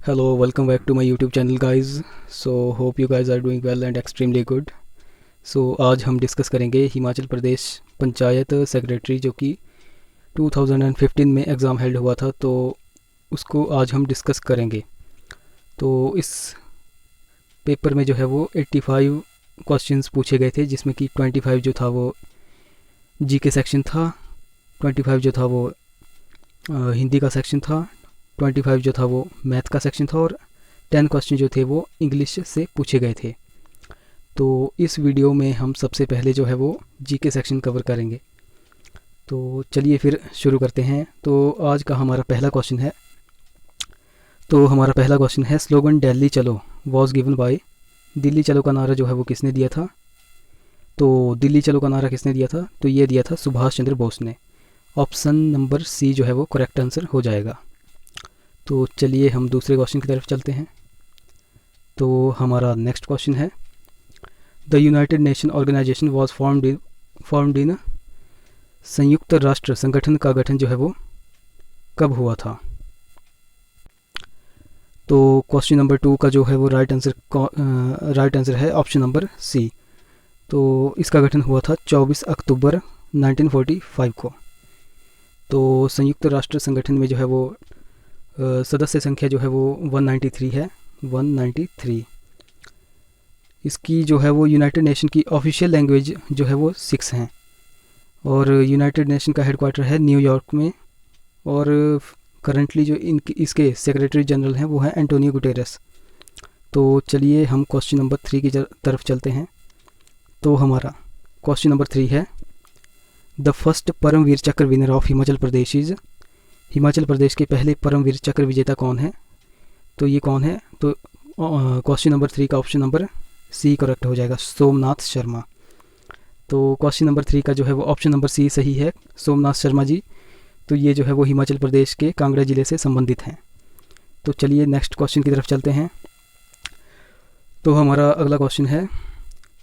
Hello, welcome back to my YouTube channel guys. So hope you guys are doing well and extremely good. So आज हम discuss करेंगे Himachal Pradesh panchayat secretary जो कि 2015 में exam held हुआ था, तो उसको आज हम डिस्कस करेंगे। तो इस पेपर में जो है वो 85 क्वेश्चंस पूछे गए थे, जिसमें कि 25 जो था वो जीके सेक्शन था, 25 जो था वो हिंदी का सेक्शन था, 25 जो था वो मैथ का सेक्शन था और 10 क्वेश्चन जो थे वो इंग्लिश से पूछे गए थे। तो इस वीडियो में हम सबसे पहले जो है वो जीके सेक्शन कवर करेंगे। तो चलिए फिर शुरू करते हैं। तो आज का हमारा पहला क्वेश्चन है, स्लोगन दिल्ली चलो वॉज गिवन बाय। दिल्ली चलो का नारा जो है वो किसने दिया था? तो दिल्ली चलो का नारा किसने दिया था? तो ये दिया था सुभाष चंद्र बोस ने। ऑप्शन नंबर सी जो है वो करेक्ट आंसर हो जाएगा। तो चलिए हम दूसरे क्वेश्चन की तरफ चलते हैं। तो हमारा नेक्स्ट क्वेश्चन है, the United Nation Organization was formed in. संयुक्त राष्ट्र संगठन का गठन जो है वो कब हुआ था? तो क्वेश्चन नंबर 2 का जो है वो राइट आंसर है ऑप्शन नंबर सी। तो इसका गठन हुआ था 24 अक्टूबर 1945 को। तो संयुक्त राष्ट्र संगठन में जो है वो सदस्य संख्या जो है वो 193 है, 193। इसकी जो है वो यूनाइटेड नेशन की ऑफिशियल लैंग्वेज जो है वो 6 हैं और यूनाइटेड नेशन का हेडक्वार्टर है न्यूयॉर्क में। और करंटली जो इसके सेक्रेटरी जनरल हैं वो हैं एंटोनियो गुटेरेस। तो चलिए हम क्वेश्चन नंबर 3 की तरफ चलते हैं। तो हमारा क्वेश्चन नंबर 3 है, the first Paramvir Chakra winner of Himachal Pradesh is. Himachal Pradesh के पहले परमवीर चक्र विजेता कौन है? तो ये कौन है? तो क्वेश्चन नंबर 3 का ऑप्शन नंबर सी करेक्ट हो जाएगा, सोमनाथ शर्मा। तो क्वेश्चन नंबर 3 का जो है वो ऑप्शन नंबर सी सही है, सोमनाथ शर्मा जी। तो ये जो है वो हिमाचल प्रदेश के कांगड़ा ज़िले से संबंधित हैं। तो चलिए नेक्स्ट क्वेश्चन की तरफ चलते हैं। तो हमारा अगला क्वेश्चन है,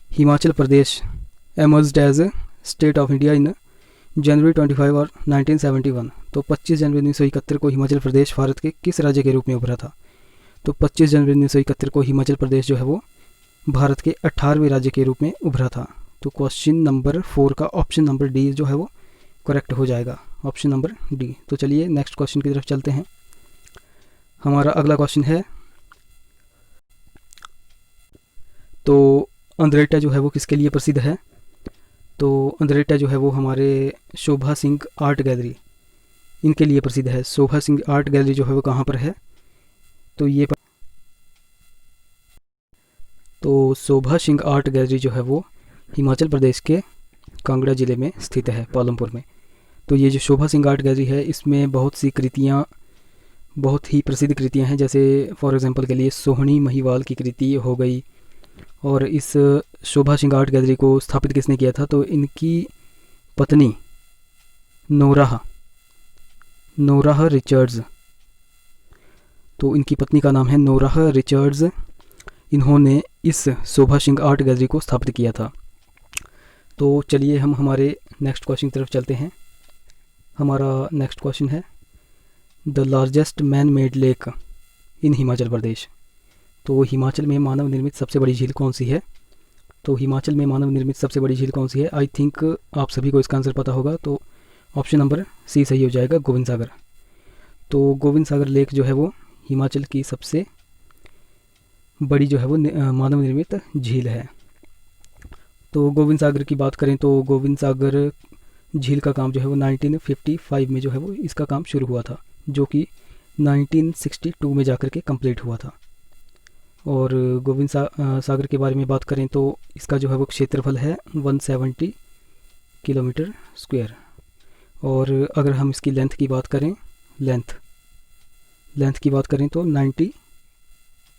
Himachal Pradesh emerged as state of India in January 25 और 1971। तो 25 जनवरी 1971 को हिमाचल प्रदेश भारत के किस राज्य के रूप में उभरा था? तो 25 जनवरी 1971 को हिमाचल प्रदेश जो है वो भारत के 18वें राज्य के रूप में उभरा था। तो क्वेश्चन नंबर 4 का ऑप्शन नंबर डी जो है वो करेक्ट हो जाएगा, ऑप्शन नंबर डी। तो चलिए नेक्स्ट क्वेश्चन की तरफ चलते हैं। हमारा अगला क्वेश्चन है, तो अंद्रेटा जो है वो किसके लिए प्रसिद्ध है? तो अंद्रेटा जो है वो हमारे शोभा सिंह आर्ट गैलरी इनके लिए प्रसिद्ध है। शोभा सिंह आर्ट गैलरी जो है वो कहाँ पर है? तो शोभा सिंह आर्ट गैलरी जो है वो हिमाचल प्रदेश के कांगड़ा ज़िले में स्थित है, पालमपुर में। तो ये जो शोभा सिंह आर्ट गैलरी है इसमें बहुत सी कृतियाँ, बहुत ही प्रसिद्ध कृतियाँ हैं। जैसे फॉर एग्जांपल के लिए सोहनी महिवाल की कृति हो गई। और इस शोभा सिंह आर्ट गैलरी को स्थापित किसने किया था? तो इनकी पत्नी नोराह रिचर्ड्स। तो इनकी पत्नी का नाम है नोराह रिचर्ड्स। इन्होंने इस शोभा सिंह आर्ट गैलरी को स्थापित किया था। तो चलिए हम हमारे नेक्स्ट क्वेश्चन की तरफ चलते हैं। हमारा नेक्स्ट क्वेश्चन है, the largest man made lake in Himachal Pradesh. तो हिमाचल में मानव निर्मित सबसे बड़ी झील कौन सी है? तो हिमाचल में मानव निर्मित सबसे बड़ी झील कौन सी है? आई थिंक आप सभी को इसका आंसर पता होगा। तो ऑप्शन नंबर सी सही हो जाएगा, गोविंद सागर। तो गोविंद सागर लेक जो है वो हिमाचल की सबसे बड़ी जो है वो मानव निर्मित झील है। तो गोविंद सागर की बात करें तो गोविंद सागर झील का काम जो है वो 1955 में जो है वो इसका काम शुरू हुआ था, जो कि 1962 में जाकर के कंप्लीट हुआ था। और गोविंद सागर के बारे में बात करें तो इसका जो है वो क्षेत्रफल है 170 किलोमीटर स्क्वायर। और अगर हम इसकी लेंथ की बात करें तो 90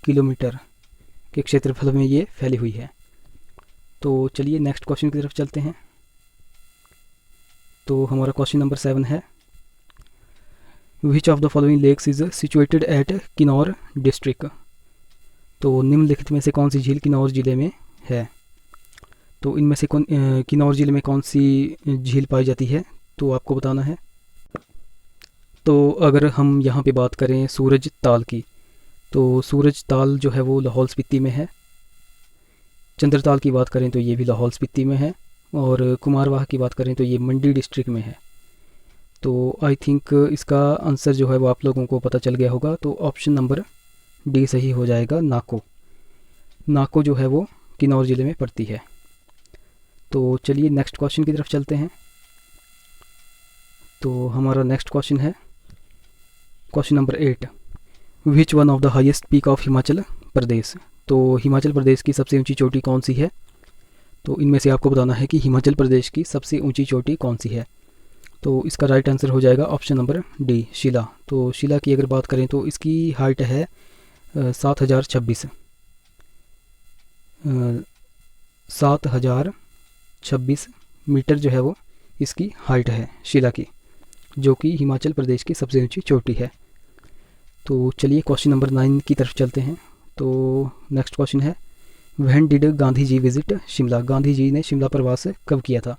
किलोमीटर के क्षेत्रफल में ये फैली हुई है। तो चलिए नेक्स्ट क्वेश्चन की तरफ चलते हैं। तो हमारा क्वेश्चन नंबर 7 है, which of the following lakes is situated at Kinnaur district. तो निम्नलिखित में से कौन सी झील किन्नौर ज़िले में है? तो इनमें से किन्नौर ज़िले में कौन सी झील पाई जाती है? तो आपको बताना है। तो अगर हम यहाँ पे बात करें सूरज ताल की, तो सूरज ताल जो है वो लाहौल स्पीति में है। चंद्रताल की बात करें तो ये भी लाहौल स्पीति में है। और कुमारवाह की बात करें तो ये मंडी डिस्ट्रिक्ट में है। तो आई थिंक इसका आंसर जो है वो आप लोगों को पता चल गया होगा। तो ऑप्शन नंबर डी सही हो जाएगा, नाको। नाको जो है वो किन्नौर ज़िले में पड़ती है। तो चलिए नेक्स्ट क्वेश्चन की तरफ चलते हैं। तो हमारा नेक्स्ट क्वेश्चन है question number 8, which one of the highest peak of Himachal Pradesh. तो हिमाचल प्रदेश की सबसे ऊंची चोटी कौन सी है। तो इनमें से आपको बताना है कि हिमाचल प्रदेश की सबसे ऊंची चोटी कौन सी है। तो इसका राइट आंसर हो जाएगा ऑप्शन नंबर डी, शिला। तो शिला की अगर बात करें तो इसकी हाइट है 7026 मीटर जो है वो इसकी हाइट है शिला की, जो कि हिमाचल प्रदेश की सबसे ऊंची चोटी है। तो चलिए क्वेश्चन नंबर 9 की तरफ चलते हैं। तो नेक्स्ट क्वेश्चन है, when did Gandhi ji visit Shimla. Gandhi ji ने शिमला प्रवास कब किया था।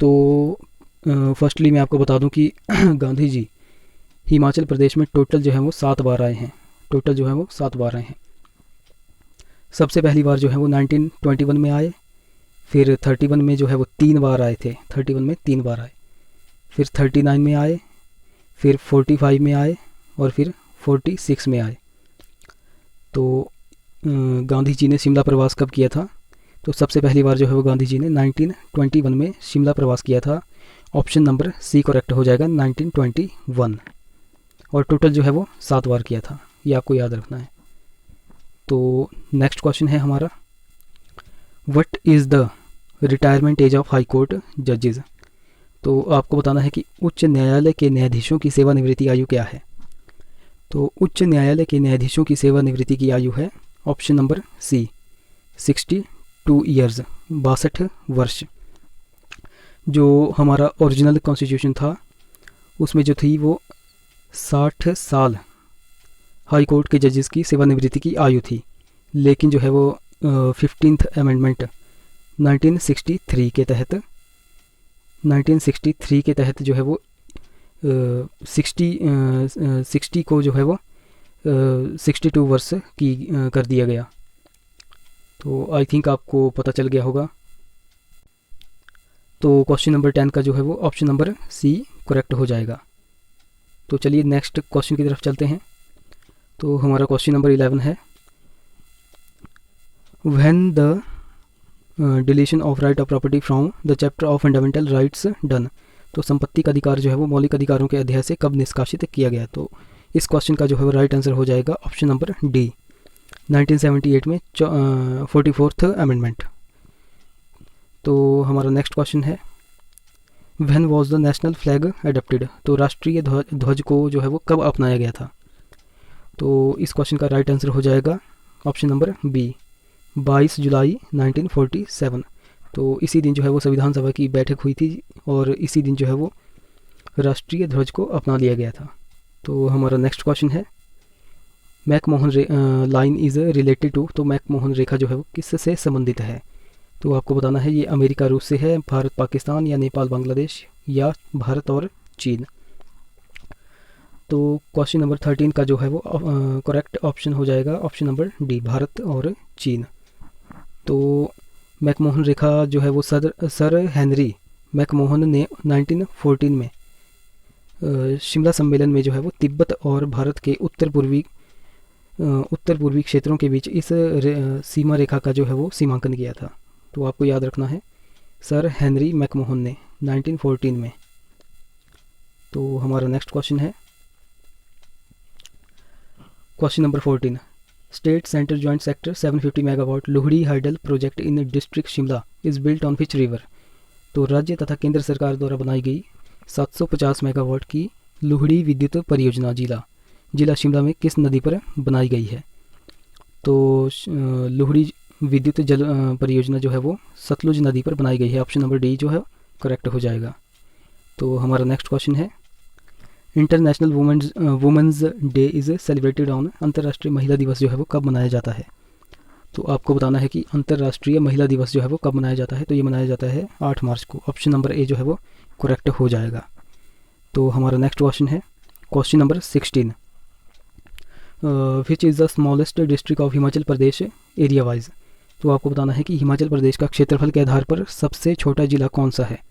तो फर्स्टली मैं आपको बता दूं कि गांधी जी हिमाचल प्रदेश में टोटल जो है वो 7 बार आए हैं। टोटल जो है वो 7 बार आए हैं। सबसे पहली बार जो है वो 1921 में आए, फिर 31 में जो है वो 3 बार आए थे, 31 में 3 बार आए, फिर 39 में आए, फिर 45 में आए और फिर 46 में आए। तो गांधी जी ने शिमला प्रवास कब किया था। तो सबसे पहली बार जो है वो गांधी जी ने 1921 में शिमला प्रवास किया था। ऑप्शन नंबर सी करेक्ट हो जाएगा, 1921। और टोटल जो है वो 7 बार किया था, ये आपको याद रखना है। तो नेक्स्ट क्वेश्चन है हमारा, what is the retirement age of high court जजेस। तो आपको बताना है कि उच्च न्यायालय के न्यायाधीशों की सेवानिवृत्ति आयु क्या है। तो उच्च न्यायालय के न्यायाधीशों की सेवानिवृत्ति की आयु है ऑप्शन नंबर सी, 62 ईयर्स, 62 वर्ष। जो हमारा ओरिजिनल कॉन्स्टिट्यूशन था उसमें जो थी वो 60 साल हाई कोर्ट के जजेस की सेवानिवृत्ति की आयु थी, लेकिन जो है वो 15th अमेंडमेंट 1963 के तहत जो है वो 60 को जो है वो 62 वर्ष की कर दिया गया। तो आई थिंक आपको पता चल गया होगा। तो क्वेश्चन नंबर 10 का जो है वो ऑप्शन नंबर सी करेक्ट हो जाएगा। तो चलिए नेक्स्ट क्वेश्चन की तरफ चलते हैं। तो हमारा क्वेश्चन नंबर 11 है, when the deletion of right of property from the chapter of fundamental rights done. तो संपत्ति का अधिकार जो है वो मौलिक अधिकारों के अध्याय से कब निष्कासित किया गया। तो इस क्वेश्चन का जो है वो राइट आंसर हो जाएगा ऑप्शन नंबर डी, 1978 में 44th अमेंडमेंट। तो हमारा नेक्स्ट क्वेश्चन है, when was the national flag adopted. तो राष्ट्रीय ध्वज को जो है वो कब अपनाया गया था। तो इस क्वेश्चन का राइट आंसर हो जाएगा ऑप्शन नंबर बी, 22 जुलाई 1947। तो इसी दिन जो है वो संविधान सभा की बैठक हुई थी और इसी दिन जो है वो राष्ट्रीय ध्वज को अपना लिया गया था। तो हमारा नेक्स्ट क्वेश्चन है, McMahon line is related to. तो मैकमोहन रेखा जो है वो किससे संबंधित है। तो आपको बताना है ये अमेरिका रूस से है, भारत पाकिस्तान या नेपाल बांग्लादेश या भारत और चीन। तो क्वेश्चन नंबर 13 का जो है वो करेक्ट ऑप्शन हो जाएगा ऑप्शन नंबर डी, भारत और चीन। तो मैकमोहन रेखा जो है वो सर हेनरी मैकमोहन ने 1914 में शिमला सम्मेलन में जो है वो तिब्बत और भारत के उत्तर पूर्वी क्षेत्रों के बीच इस सीमा रेखा का जो है वो सीमांकन किया था। तो आपको याद रखना है सर हेनरी मैकमोहन ने 1914 में। तो हमारा नेक्स्ट क्वेश्चन है question number 14, state centre joint sector 750 megawatt Lohri hydel project in district Shimla is built on which river. तो राज्य तथा केंद्र सरकार द्वारा बनाई गई 750 मेगावाट की लोहड़ी विद्युत परियोजना जिला शिमला में किस नदी पर बनाई गई है। तो लोहड़ी विद्युत जल परियोजना जो है वो सतलुज नदी पर बनाई गई है। ऑप्शन नंबर डी जो है करेक्ट हो जाएगा। तो हमारा नेक्स्ट क्वेश्चन है, international women's day is celebrated on. अंतर्राष्ट्रीय महिला दिवस जो है वो कब मनाया जाता है। तो आपको बताना है कि अंतर्राष्ट्रीय महिला दिवस जो है वो कब मनाया जाता है। तो ये मनाया जाता है 8 मार्च को। ऑप्शन नंबर ए जो है वो करेक्ट हो जाएगा। तो हमारा नेक्स्ट क्वेश्चन है question number 16, which is the smallest district of Himachal Pradesh area wise. तो आपको बताना है कि हिमाचल प्रदेश का क्षेत्रफल के आधार पर सबसे छोटा ज़िला कौन सा है।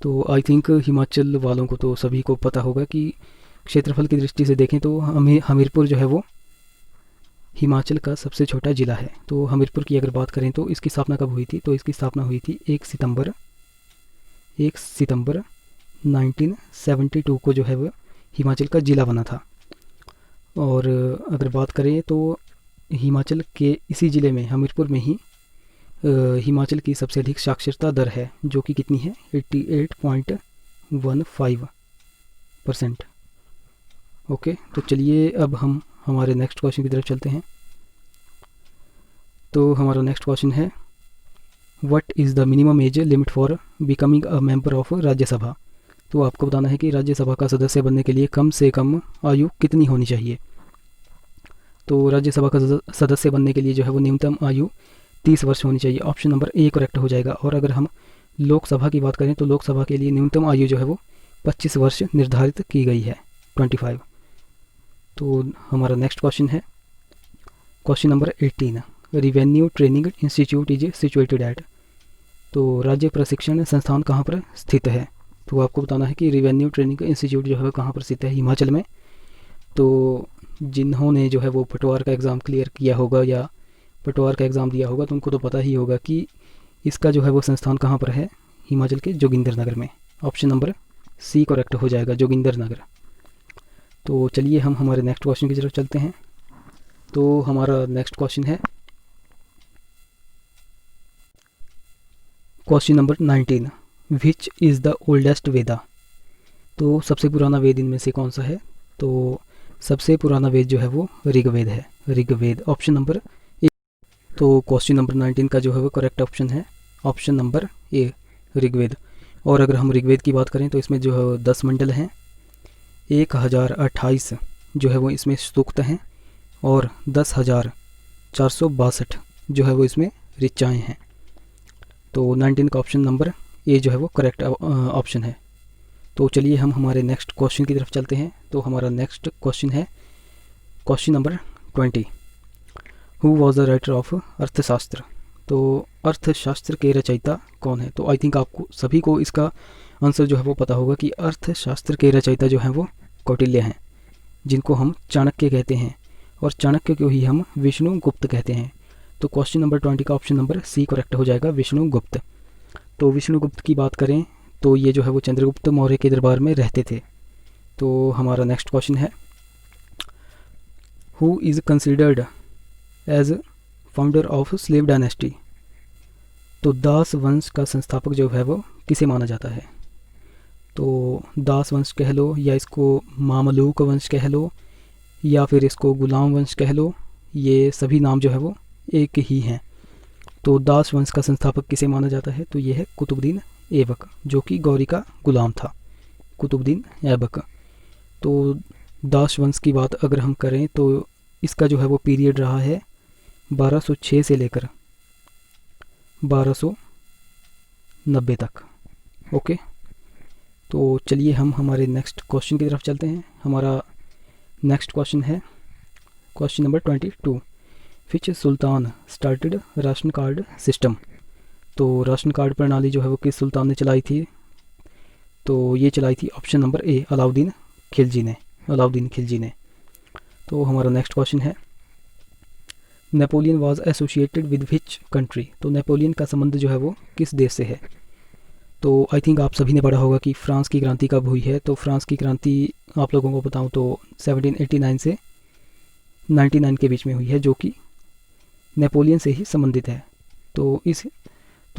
तो आई थिंक हिमाचल वालों को तो सभी को पता होगा कि क्षेत्रफल की दृष्टि से देखें तो हमीरपुर जो है वो हिमाचल का सबसे छोटा ज़िला है। तो हमीरपुर की अगर बात करें तो इसकी स्थापना कब हुई थी, तो इसकी स्थापना हुई थी 1 सितंबर 1972 को जो है वो हिमाचल का ज़िला बना था। और अगर बात करें तो हिमाचल के इसी ज़िले में हमीरपुर में ही हिमाचल की सबसे अधिक साक्षरता दर है, जो कि कितनी है 88.15%। ओके, तो चलिए अब हम हमारे नेक्स्ट क्वेश्चन की तरफ चलते हैं। तो हमारा नेक्स्ट क्वेश्चन है what is the minimum age limit for becoming a member of Rajya Sabha. तो आपको बताना है कि राज्यसभा का सदस्य बनने के लिए कम से कम आयु कितनी होनी चाहिए। तो राज्यसभा का सदस्य बनने के लिए जो है वो न्यूनतम आयु 30 वर्ष होनी चाहिए। ऑप्शन नंबर ए करेक्ट हो जाएगा। और अगर हम लोकसभा की बात करें तो लोकसभा के लिए न्यूनतम आयु जो है वो 25 वर्ष निर्धारित की गई है, 25। तो हमारा नेक्स्ट क्वेश्चन है question number 18, revenue training institute is situated eight. तो राज्य प्रशिक्षण संस्थान कहाँ पर स्थित है। तो आपको बताना है कि रिवेन्यू ट्रेनिंग इंस्टीट्यूट जो है वो कहाँ पर स्थित है, हिमाचल में। तो जिन्होंने जो है वो पटवार का एग्ज़ाम क्लियर किया होगा या पटवार का एग्ज़ाम दिया होगा तो उनको तो पता ही होगा कि इसका जो है वो संस्थान कहाँ पर है, हिमाचल के जोगिंदरनगर में। ऑप्शन नंबर सी करेक्ट हो जाएगा, जोगिंदरनगर। तो चलिए हम हमारे नेक्स्ट क्वेश्चन की तरफ चलते हैं। तो हमारा नेक्स्ट क्वेश्चन है question number 19, which is the oldest Veda. तो सबसे पुराना वेद इनमें से कौन सा है। तो सबसे पुराना वेद जो है वो ऋग्वेद है, ऋग्वेद। Option number A. तो क्वेश्चन नंबर 19 का जो है वो करेक्ट ऑप्शन है ऑप्शन नंबर ए, ऋग्वेद। और अगर हम ऋग्वेद की बात करें तो इसमें जो है 10 मंडल हैं, 1028 जो है वो इसमें सूक्त हैं और 10,462 जो है वो इसमें ऋचाएँ हैं। तो 19 का ऑप्शन नंबर ए जो है वो करेक्ट ऑप्शन है। तो चलिए हम हमारे नेक्स्ट क्वेश्चन की तरफ चलते हैं। तो हमारा नेक्स्ट क्वेश्चन है question number 20, who was the writer of अर्थशास्त्र। तो अर्थशास्त्र के रचयिता कौन है। तो आई थिंक आपको सभी को इसका आंसर जो है वो पता होगा कि अर्थशास्त्र के रचयिता जो हैं वो कौटिल्य हैं, जिनको हम चाणक्य कहते हैं, और चाणक्य को ही हम विष्णुगुप्त कहते हैं। तो क्वेश्चन नंबर 20 का ऑप्शन नंबर सी करेक्ट हो जाएगा, विष्णुगुप्त। तो विष्णुगुप्त की बात करें तो ये जो है वो चंद्रगुप्त मौर्य के दरबार में रहते थे। तो हमारा नेक्स्ट क्वेश्चन है who is considered as founder of slave dynasty. तो दास वंश का संस्थापक जो है वो किसे माना जाता है। तो दास वंश कह लो या इसको मामलूक वंश कह लो या फिर इसको गुलाम वंश कह लो, ये सभी नाम जो है वो एक ही हैं। तो दास वंश का संस्थापक किसे माना जाता है। तो ये है कुतुबुद्दीन ऐबक, जो कि गौरी का गुलाम था, कुतुबुद्दीन ऐबक। तो दास वंश की बात अगर हम करें तो इसका जो है वो पीरियड रहा है 1206 से लेकर 1290 तक। ओके, तो चलिए हम हमारे नेक्स्ट क्वेश्चन की तरफ चलते हैं। हमारा नेक्स्ट क्वेश्चन है क्वेश्चन नंबर 22, विच सुल्तान स्टार्टेड राशन कार्ड सिस्टम। तो राशन कार्ड प्रणाली जो है वो किस सुल्तान ने चलाई थी। तो ये चलाई थी option number A, Alauddin Khilji ने। तो हमारा नेक्स्ट क्वेश्चन है Napoleon was associated with which country. तो नेपोलियन का संबंध जो है वो किस देश से है। तो आई थिंक आप सभी ने पढ़ा होगा कि फ्रांस की क्रांति कब हुई है। तो फ्रांस की क्रांति आप लोगों को बताऊं तो 1789 से 99 के बीच में हुई है, जो कि नेपोलियन से ही संबंधित है। तो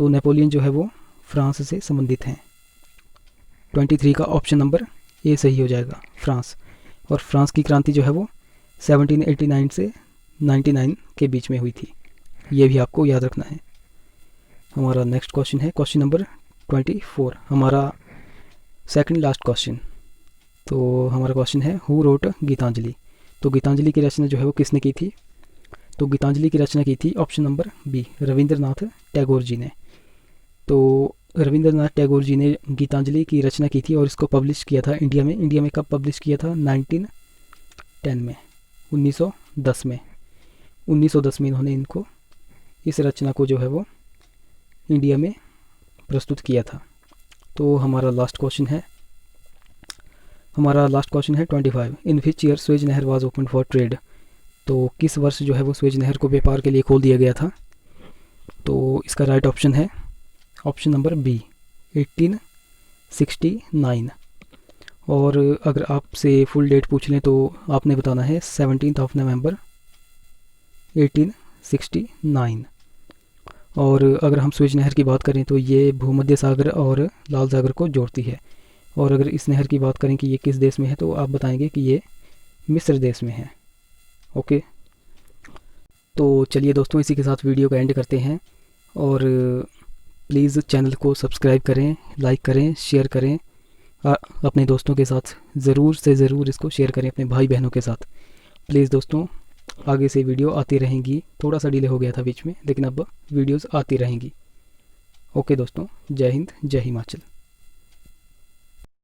नेपोलियन जो है वो फ्रांस से संबंधित हैं। 23 का ऑप्शन नंबर ए सही हो जाएगा, फ्रांस। और फ्रांस की क्रांति जो है वो 1789 से 99 के बीच में हुई थी, ये भी आपको याद रखना है। हमारा नेक्स्ट क्वेश्चन है क्वेश्चन नंबर 24, हमारा सेकंड लास्ट क्वेश्चन। तो हमारा क्वेश्चन है हु रोट गीतांजलि। तो गीतांजलि की रचना जो है वो किसने की थी। तो गीतांजलि की रचना की थी option number B, Rabindranath Tagore ji ने। तो रविंद्रनाथ टैगोर जी ने गीतांजलि की रचना की थी और इसको पब्लिश किया था इंडिया में कब पब्लिश किया था, 1910 में। 1910 में 1910 में इन्होंने इनको इस रचना को जो है वो इंडिया में प्रस्तुत किया था। तो हमारा लास्ट क्वेश्चन है 25। इन विच ईयर स्वेज नहर वाज ओपन फॉर ट्रेड। तो किस वर्ष जो है वो स्वेज नहर को व्यापार के लिए खोल दिया गया था। तो इसका राइट ऑप्शन है ऑप्शन नंबर बी 1869। और अगर आपसे फुल डेट पूछ लें तो आपने बताना है 17 नवंबर 1869। और अगर हम स्वेज नहर की बात करें तो ये भूमध्य सागर और लाल सागर को जोड़ती है। और अगर इस नहर की बात करें कि ये किस देश में है तो आप बताएंगे कि ये मिस्र देश में है। ओके, तो चलिए दोस्तों, इसी के साथ वीडियो का एंड करते हैं। और प्लीज़ चैनल को सब्सक्राइब करें, लाइक करें, शेयर करें, अपने दोस्तों के साथ ज़रूर से ज़रूर इसको शेयर करें, अपने भाई बहनों के साथ प्लीज़। दोस्तों आगे से वीडियो आती रहेंगी, थोड़ा सा डिले हो गया था बीच में, लेकिन अब वीडियोस आती रहेंगी। ओके दोस्तों, जय हिंद, जय हिमाचल।